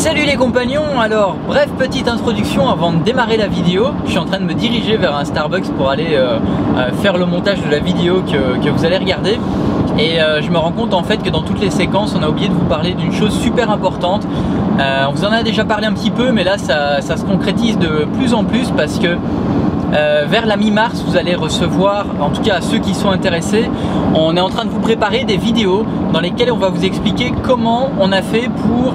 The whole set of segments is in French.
Salut les compagnons, alors bref petite introduction avant de démarrer la vidéo. Je suis en train de me diriger vers un Starbucks pour aller faire le montage de la vidéo que vous allez regarder. Et je me rends compte en fait que dans toutes les séquences on a oublié de vous parler d'une chose super importante. On vous en a déjà parlé un petit peu, mais là ça se concrétise de plus en plus parce que vers la mi-mars vous allez recevoir, en tout cas à ceux qui sont intéressés, on est en train de vous préparer des vidéos dans lesquelles on va vous expliquer comment on a fait pour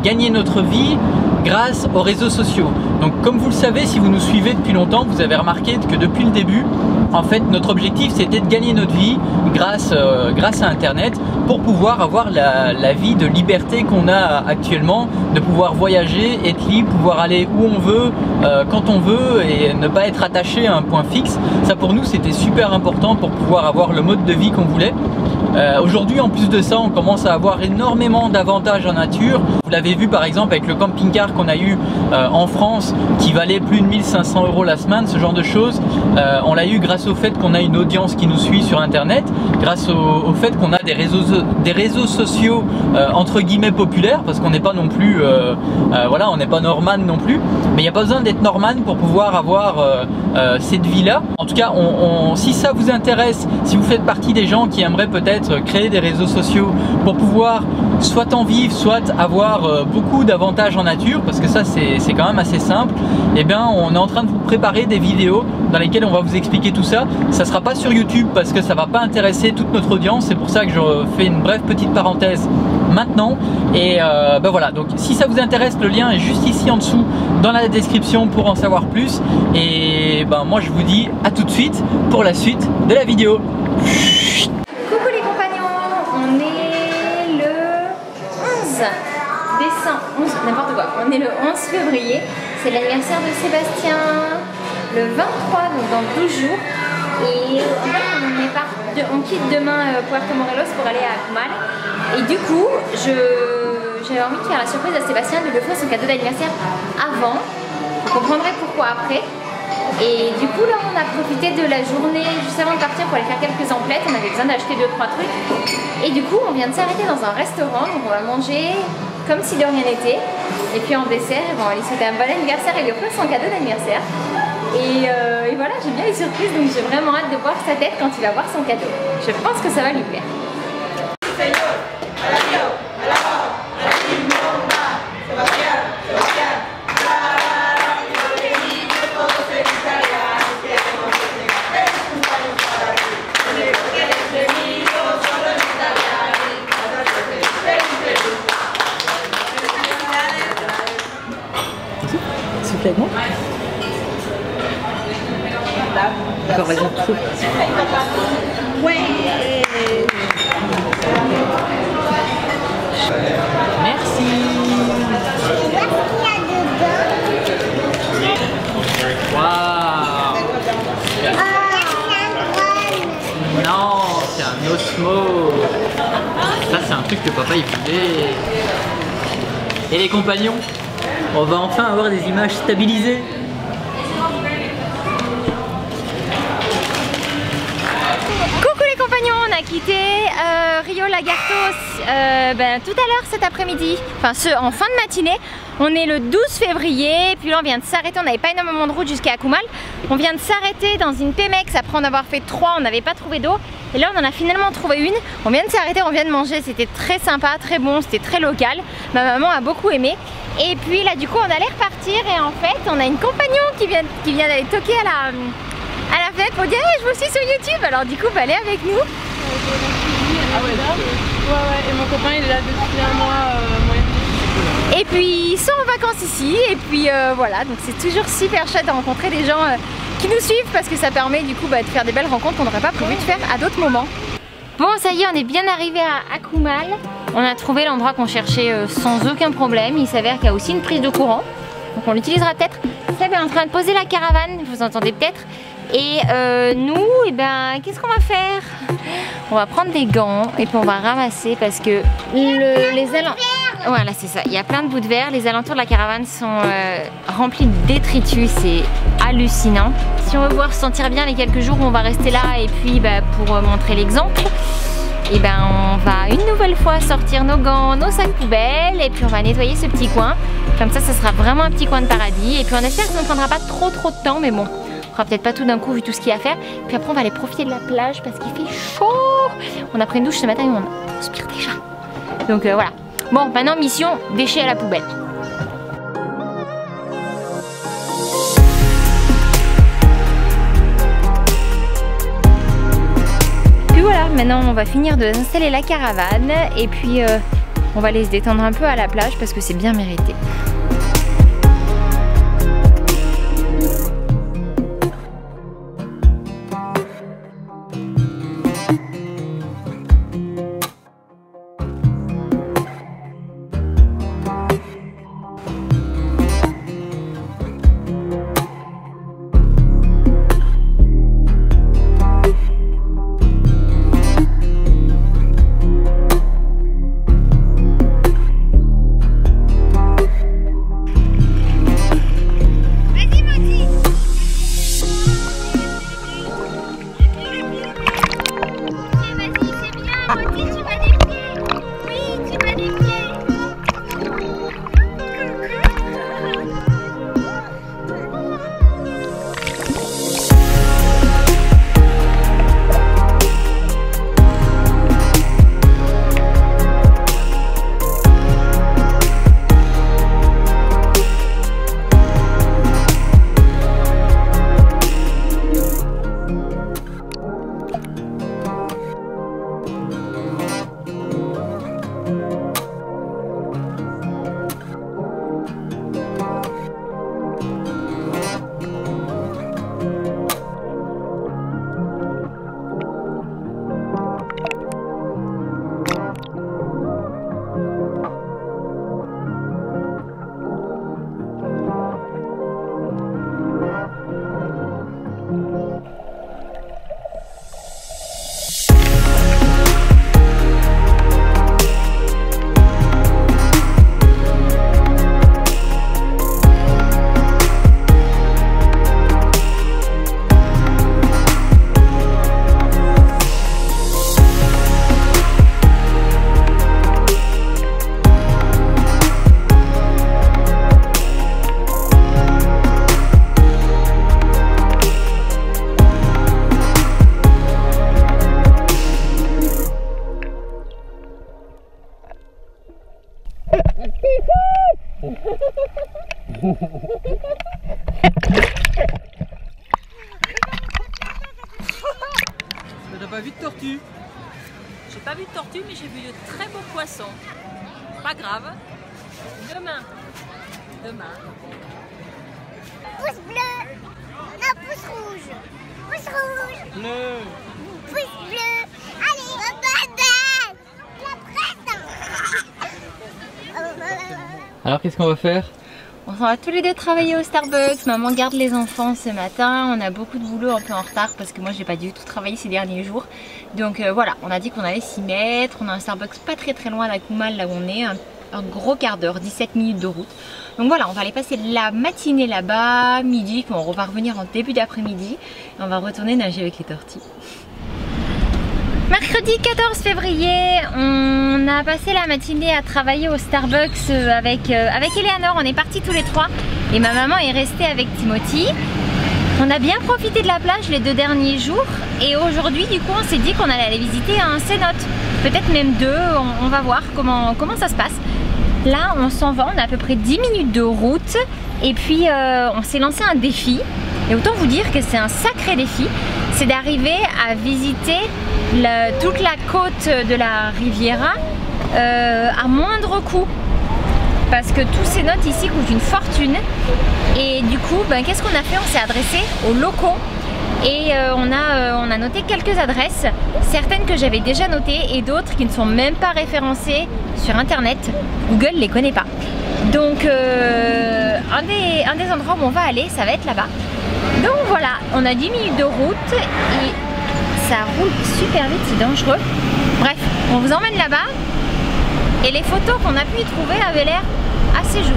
gagner notre vie grâce aux réseaux sociaux. Donc comme vous le savez, si vous nous suivez depuis longtemps, vous avez remarqué que depuis le début, en fait notre objectif c'était de gagner notre vie grâce à internet pour pouvoir avoir la vie de liberté qu'on a actuellement, de pouvoir voyager, être libre, pouvoir aller où on veut, quand on veut et ne pas être attaché à un point fixe. Ça pour nous c'était super important pour pouvoir avoir le mode de vie qu'on voulait. Aujourd'hui en plus de ça on commence à avoir énormément d'avantages en nature. Vous l'avez vu par exemple avec le camping-car qu'on a eu en France qui valait plus de 1500 € la semaine, ce genre de choses. On l'a eu grâce au fait qu'on a une audience qui nous suit sur internet, grâce au fait qu'on a des réseaux sociaux entre guillemets populaires, parce qu'on n'est pas non plus voilà, on n'est pas Norman non plus, mais il n'y a pas besoin d'être Norman pour pouvoir avoir cette vie là. En tout cas si ça vous intéresse, si vous faites partie des gens qui aimeraient peut-être créer des réseaux sociaux pour pouvoir soit en vivre, soit avoir beaucoup d'avantages en nature, parce que ça c'est quand même assez simple, et bien on est en train de vous préparer des vidéos dans lesquelles on va vous expliquer tout ça. Ça sera pas sur YouTube parce que ça va pas intéresser toute notre audience, c'est pour ça que je fais une brève petite parenthèse maintenant. Et voilà, donc si ça vous intéresse, le lien est juste ici en dessous dans la description pour en savoir plus. Et moi je vous dis à tout de suite pour la suite de la vidéo. Coucou les compagnons, on est le 11 décembre, n'importe quoi, on est le 11 février, c'est l'anniversaire de Sébastien, le 23, donc dans 12 jours. Et en fait on quitte demain Puerto Morelos pour aller à Akumal. Et du coup j'avais envie de faire la surprise à Sébastien de lui offrir son cadeau d'anniversaire avant. Vous comprendrez pourquoi après. Et du coup là on a profité de la journée juste avant de partir pour aller faire quelques emplettes. On avait besoin d'acheter 2-3 trucs. Et du coup on vient de s'arrêter dans un restaurant, donc on va manger comme si de rien n'était. Et puis en dessert, on va lui souhaiter un bon anniversaire et lui offrir son cadeau d'anniversaire. Et voilà, j'aime bien les surprises, donc j'ai vraiment hâte de voir sa tête quand il va voir son cadeau. Je pense que ça va lui plaire. Souffle avec moi. Encore, vas-y, souffle. Ouais. Merci. Waouh. Non, c'est un Osmo. Ça c'est un truc que papa il voulait. Et les compagnons, on va enfin avoir des images stabilisées. Coucou les compagnons, on a quitté Rio Lagartos tout à l'heure cet après-midi, enfin en fin de matinée. On est le 12 février, puis là on vient de s'arrêter, on n'avait pas énormément de route jusqu'à Akumal. On vient de s'arrêter dans une Pemex après en avoir fait 3, on n'avait pas trouvé d'eau. Et là on en a finalement trouvé une. On vient de s'arrêter, on vient de manger, c'était très sympa, très bon, c'était très local. Ma maman a beaucoup aimé. Et puis là du coup on allait repartir et en fait on a une compagnon qui vient d'aller toquer à la fenêtre pour dire hey, je vous suis sur YouTube. Alors du coup elle est avec nous. Ah ouais, et mon copain il est là depuis un mois. Et puis ils sont en vacances ici et puis voilà, donc c'est toujours super chouette de rencontrer des gens qui nous suivent parce que ça permet du coup de faire des belles rencontres qu'on n'aurait pas prévu de faire à d'autres moments. Bon ça y est, on est bien arrivé à Akumal. On a trouvé l'endroit qu'on cherchait sans aucun problème. Il s'avère qu'il y a aussi une prise de courant, donc on l'utilisera peut-être. Seb est en train de poser la caravane, vous entendez peut-être. Et nous, qu'est-ce qu'on va faire? On va prendre des gants et puis on va ramasser parce que les alentours... Voilà, c'est ça. Il y a plein de bouts de verre. Les alentours de la caravane sont remplis de détritus. C'est hallucinant. Si on veut pouvoir se sentir bien les quelques jours où on va rester là et puis pour montrer l'exemple, et on va à une une nouvelle fois sortir nos gants, nos sacs poubelles et puis on va nettoyer ce petit coin. Comme ça sera vraiment un petit coin de paradis et puis on espère que ça ne prendra pas trop de temps, mais bon, on fera peut-être pas tout d'un coup vu tout ce qu'il y a à faire. Puis après on va aller profiter de la plage parce qu'il fait chaud. On a pris une douche ce matin et on transpire déjà. Donc voilà. Bon, maintenant mission déchets à la poubelle. Voilà, maintenant on va finir d'installer la caravane et puis on va aller se détendre un peu à la plage parce que c'est bien mérité. T'as pas vu de tortue? J'ai pas vu de tortue, mais j'ai vu de très beaux poissons. Pas grave. Demain. Pouce bleu. Non, pouce rouge. Pouce rouge. Bleu. Pouce bleu. Allez, la presse. Alors qu'est-ce qu'on va faire? On s'en va tous les deux travailler au Starbucks. Maman garde les enfants ce matin. On a beaucoup de boulot, un peu en retard parce que moi j'ai pas du tout travaillé ces derniers jours. Donc voilà, on a dit qu'on allait s'y mettre. On a un Starbucks pas très loin d'Akumal, là où on est, un gros quart d'heure, 17 minutes de route. Donc voilà, on va aller passer la matinée là-bas, midi, puis on va revenir en début d'après-midi. Et on va retourner nager avec les tortues. Mercredi 14 février, on a passé la matinée à travailler au Starbucks avec Eleanor. On est partis tous les trois et ma maman est restée avec Timothy. On a bien profité de la plage les 2 derniers jours et aujourd'hui du coup on s'est dit qu'on allait aller visiter un cénote, peut-être même 2, on va voir comment ça se passe. Là on s'en va, on a à peu près 10 minutes de route et puis on s'est lancé un défi et autant vous dire que c'est un sacré défi, c'est d'arriver à visiter toute la côte de la Riviera à moindre coût. Parce que tous ces notes ici coûtent une fortune. Et du coup, qu'est-ce qu'on a fait? On s'est adressé aux locaux. Et on a noté quelques adresses. Certaines que j'avais déjà notées et d'autres qui ne sont même pas référencées sur internet. Google ne les connaît pas. Donc un des endroits où on va aller, ça va être là-bas. Donc voilà, on a 10 minutes de route et ça roule super vite, c'est dangereux. Bref, on vous emmène là-bas et les photos qu'on a pu y trouver avaient l'air assez jolies.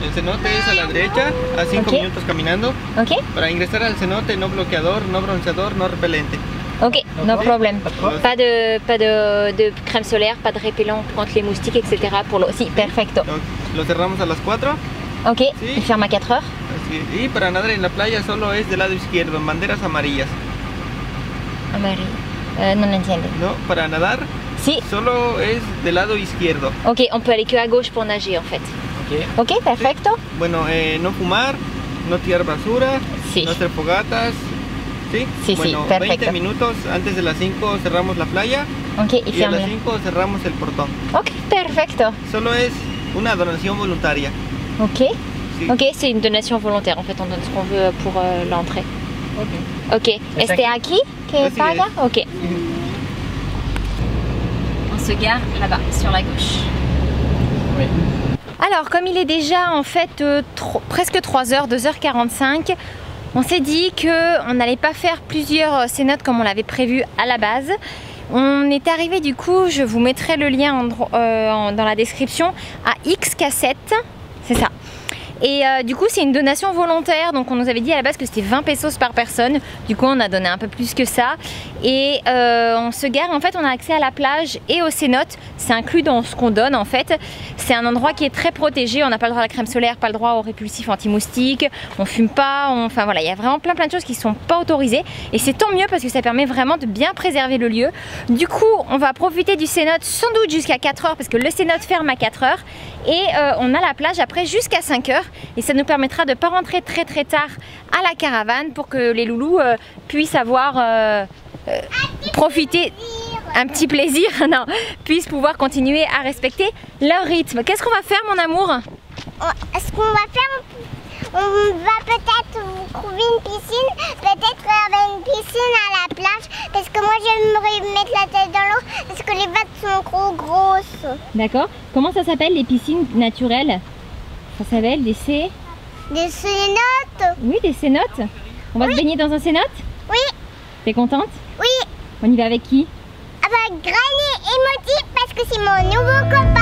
El cenote es a la derecha, a 5 minutos caminando. Ok. Para ingresar al cenote, no bloqueador, no bronceador, no repelente. Ok. No problem. Pas de crème solaire, pas de répellent contre les moustiques, etc. Pour l'eau. Si, perfecto. Donc, lo cerramos a las 4. Ok, Sí. il ferme à 4 heures. Así. Y para nadar en la playa solo es del lado izquierdo, en banderas amarillas. Marie, non entiende. No, para nadar Si. solo es del lado izquierdo. Ok, on peut aller que à gauche pour nager en fait. Ok. Ok, perfecto. Bueno, no fumar, no tirar basura, Sí. no hacer fogatas. ¿Sí? Sí, sí, bueno, perfecto. 20 minutos antes de las 5 cerramos la playa Ok, il y a ferme. las 5 cerramos el portón. Ok, perfecto. Solo es una donación voluntaria. Ok. Sí. Ok, c'est une donation volontaire en fait, on donne ce qu'on veut pour l'entrée. Ok. Ok, este aquí que Así paga? es. Ok. On se gare là-bas, sur la gauche. Oui. Alors, comme il est déjà en fait presque 3h, 2h45, on s'est dit qu'on n'allait pas faire plusieurs cénotes comme on l'avait prévu à la base. On est arrivé du coup, je vous mettrai le lien dans la description, à X cassettes, c'est ça. Et du coup c'est une donation volontaire, donc on nous avait dit à la base que c'était 20 pesos par personne. Du coup on a donné un peu plus que ça. Et on se gare, en fait on a accès à la plage et aux cénotes. C'est inclus dans ce qu'on donne en fait. C'est un endroit qui est très protégé, on n'a pas le droit à la crème solaire, pas le droit au répulsif anti-moustique, on fume pas, enfin voilà, il y a vraiment plein de choses qui sont pas autorisées. Et c'est tant mieux parce que ça permet vraiment de bien préserver le lieu. Du coup on va profiter du cénote sans doute jusqu'à 4 heures parce que le cénote ferme à 4 heures. Et on a la plage après jusqu'à 5 heures. Et ça nous permettra de ne pas rentrer très tard à la caravane pour que les loulous puissent avoir profiter, un petit plaisir, non, puissent pouvoir continuer à respecter leur rythme. Qu'est-ce qu'on va faire mon amour? Ce qu'on va faire, on va peut-être trouver une piscine, peut-être une piscine à la plage, parce que moi j'aimerais mettre la tête dans l'eau, parce que les vagues sont trop grosses. D'accord. Comment ça s'appelle les piscines naturelles? Ça s'appelle des Des cénotes? Oui, des cénotes. On va se baigner dans un cénote? Oui. T'es contente? Oui. On y va avec qui? Avec Granny et Moti, parce que c'est mon nouveau copain.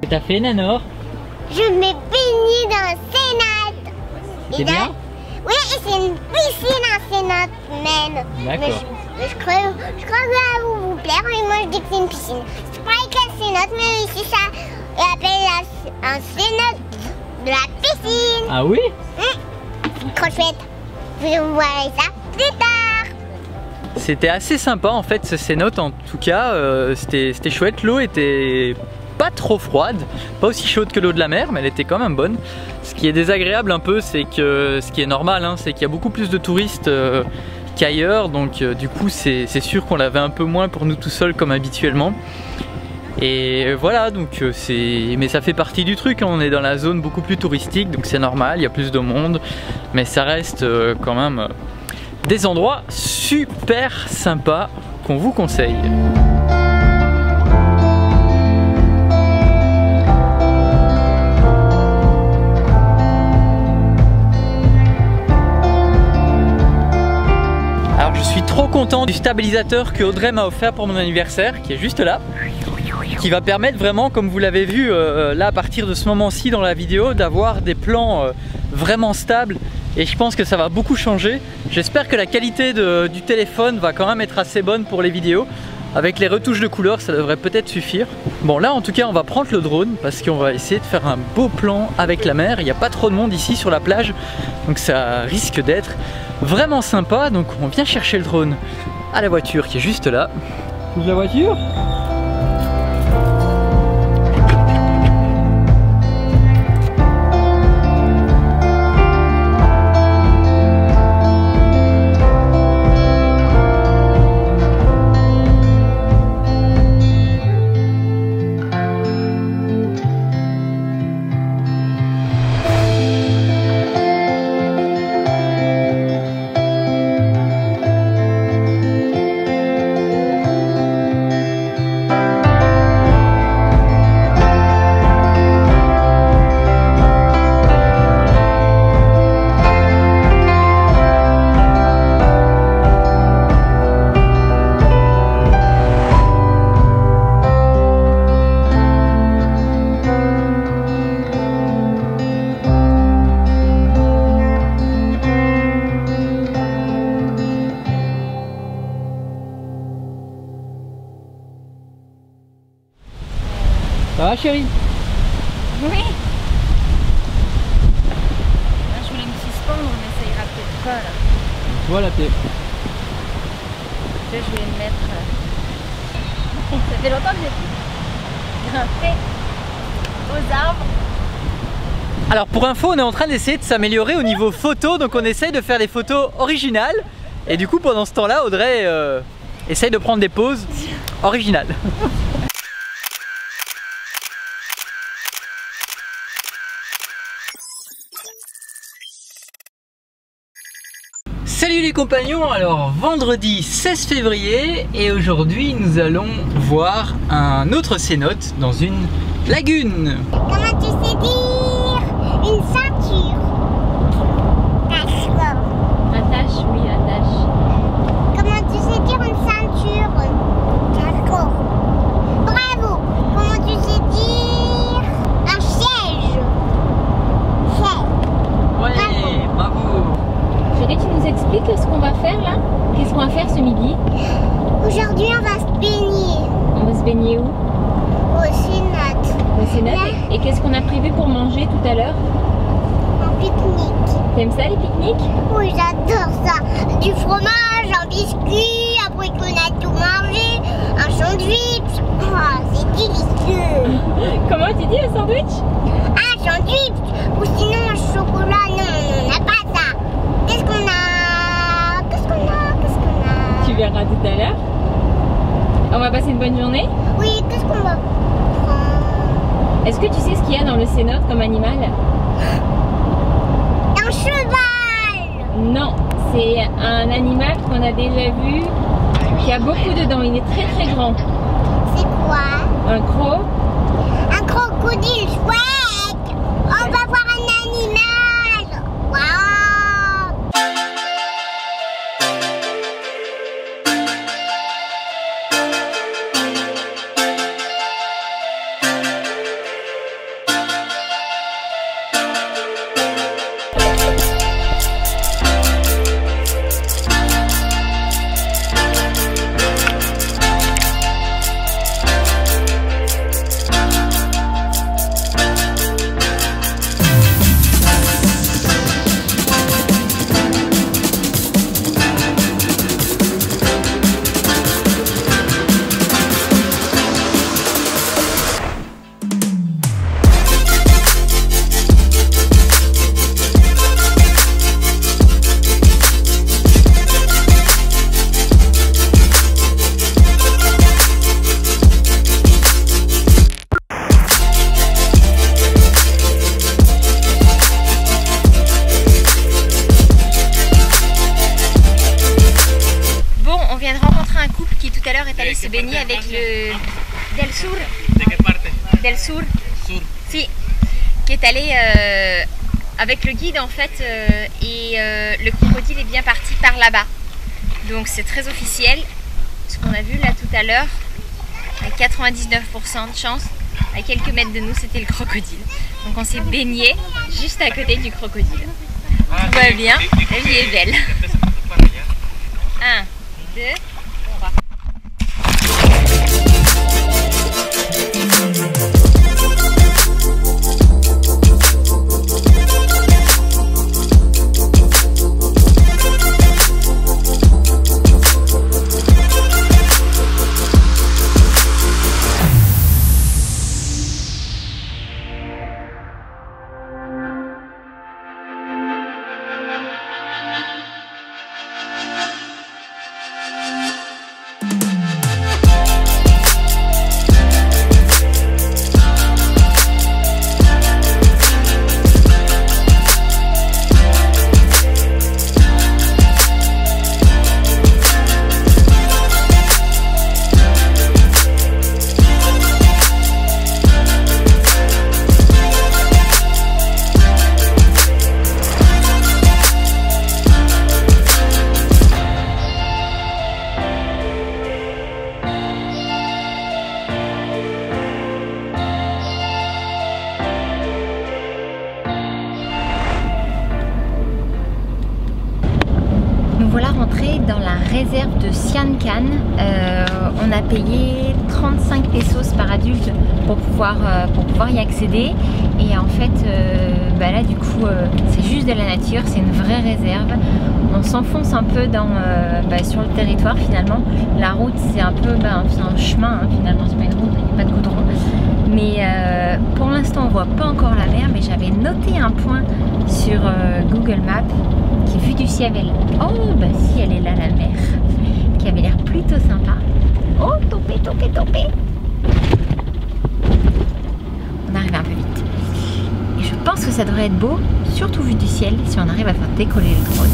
T'as fait Nanor? Je m'ai baigné dans le cénote. C'est bien? Oui, et c'est une piscine en cénote même. D'accord. Je crois que ça va vous plaire, mais moi je dis que c'est une piscine. C'est pareil qu'un cénote, mais ici ça appelle un cénote de la piscine. Ah oui? Trop chouette. Vous verrez ça plus tard. C'était assez sympa en fait ce cénote, en tout cas c'était chouette. L'eau était pas trop froide, pas aussi chaude que l'eau de la mer, mais elle était quand même bonne. Ce qui est désagréable un peu, c'est que, ce qui est normal, hein, c'est qu'il y a beaucoup plus de touristes qu'ailleurs, donc du coup c'est sûr qu'on l'avait un peu moins pour nous tout seuls comme habituellement. Et voilà, donc mais ça fait partie du truc, hein. On est dans la zone beaucoup plus touristique, donc c'est normal, il y a plus de monde, mais ça reste quand même des endroits super sympas qu'on vous conseille. trop content du stabilisateur que Audrey m'a offert pour mon anniversaire, qui est juste là, qui va permettre vraiment, comme vous l'avez vu là à partir de ce moment-ci dans la vidéo, d'avoir des plans vraiment stables, et je pense que ça va beaucoup changer. J'espère que la qualité du téléphone va quand même être assez bonne pour les vidéos. Avec les retouches de couleurs, ça devrait peut-être suffire. Bon, là en tout cas on va prendre le drone parce qu'on va essayer de faire un beau plan avec la mer. Il n'y a pas trop de monde ici sur la plage, donc ça risque d'être vraiment sympa. Donc on vient chercher le drone à la voiture qui est juste là. Ouvre la voiture. Ça va chérie? Oui. Là, je voulais me suspendre, mais ça ira peut-être pas là. Voilà t'es. Là, je voulais me mettre. Ça fait longtemps que j'ai grimpé aux arbres. Alors pour info, on est en train d'essayer de s'améliorer au niveau photo, donc on essaye de faire des photos originales. Et du coup pendant ce temps-là, Audrey essaye de prendre des poses originales. Salut les compagnons, alors vendredi 16 février et aujourd'hui nous allons voir un autre cénote dans une lagune. Comment tu sais dire une ceinture? D'accord. Attache, oui, attache. Comment tu sais dire une ceinture? D'accord. Bravo. Comment tu sais dire un siège? Ouais, bravo. Chérie, tu nous expliques ce qu'on va faire là? Qu'est-ce qu'on va faire ce midi? Aujourd'hui, on va se baigner On va se baigner où? au Cénote. Au Cénote. Et qu'est-ce qu'on a prévu pour manger tout à l'heure? En pique-nique. T'aimes ça les pique-niques? Oui, j'adore ça. Du fromage, un biscuit, après qu'on a tout mangé, un sandwich. Oh, c'est délicieux. Comment tu dis un sandwich? Un sandwich. Ou sinon un chocolat. Non, on n'a pas ça. Qu'est-ce qu'on a? Qu'est-ce qu'on a? Tu verras tout à l'heure. On va passer une bonne journée. Oui, qu'est-ce qu'on va prendre? Est-ce que tu sais ce qu'il y a dans le cénote comme animal? Un cheval. Non, c'est un animal qu'on a déjà vu, qui a beaucoup de dents. Il est très très grand. C'est quoi? Un croc. Un crocodile chouette. On va voir un animal. Waouh. Se baigner avec le Del Sur. ¿De qué parte? Del Sur. Sur. Si. Qui est allé avec le guide en fait et le crocodile est bien parti par là-bas. Donc c'est très officiel. Ce qu'on a vu là tout à l'heure, à 99% de chance, à quelques mètres de nous, c'était le crocodile. Donc on s'est baigné juste à côté du crocodile. Tout va bien, la vie est belle. 1, 2, 3. Voilà rentré dans la réserve de Sian Ka'an. On a payé 35 pesos par adulte pour pouvoir y accéder. Et en fait, là du coup, c'est juste de la nature, c'est une vraie réserve. On s'enfonce un peu sur le territoire finalement. La route, c'est un peu c'est un chemin, hein, finalement, c'est pas une route, il n'y a pas de goudron. Mais pour l'instant, on voit pas encore la mer, mais j'avais noté un point sur Google Maps qui, vue du ciel, oh bah si, elle est là, la mer, qui avait l'air plutôt sympa. Oh, topé. On arrive un peu vite. Et je pense que ça devrait être beau, surtout vu du ciel, si on arrive à faire décoller le drone.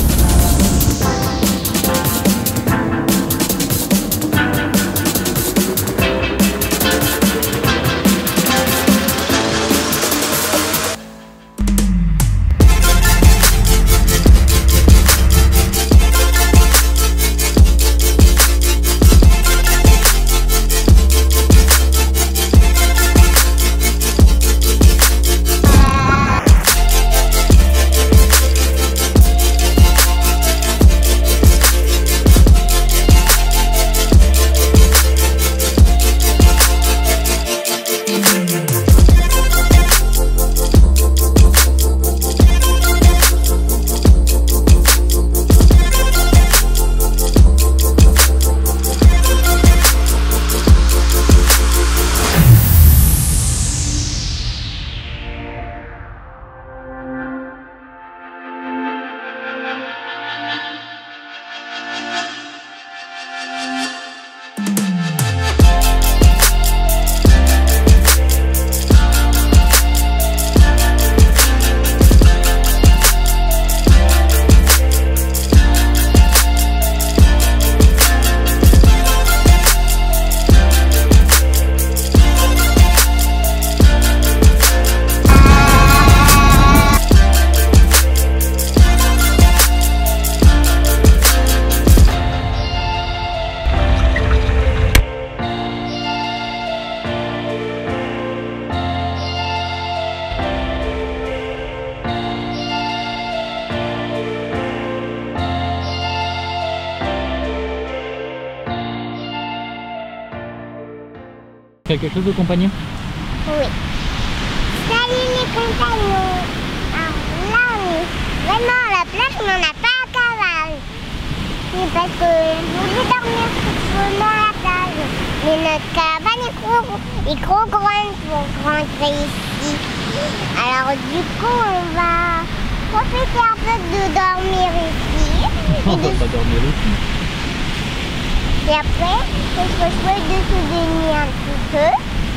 Quelque chose de compagnon? Oui. Salut les compagnons. Alors là, on est vraiment à la plage, on n'en a pas à cavale. Mais parce que nous voulons dormir sur la plage. Mais notre cabane est trop grande pour rentrer ici. Alors du coup, on va profiter un peu de dormir ici. On va pas dormir ici. Et après, on se souhaite de se baigner un petit peu.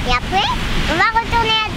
Et après, on va retourner à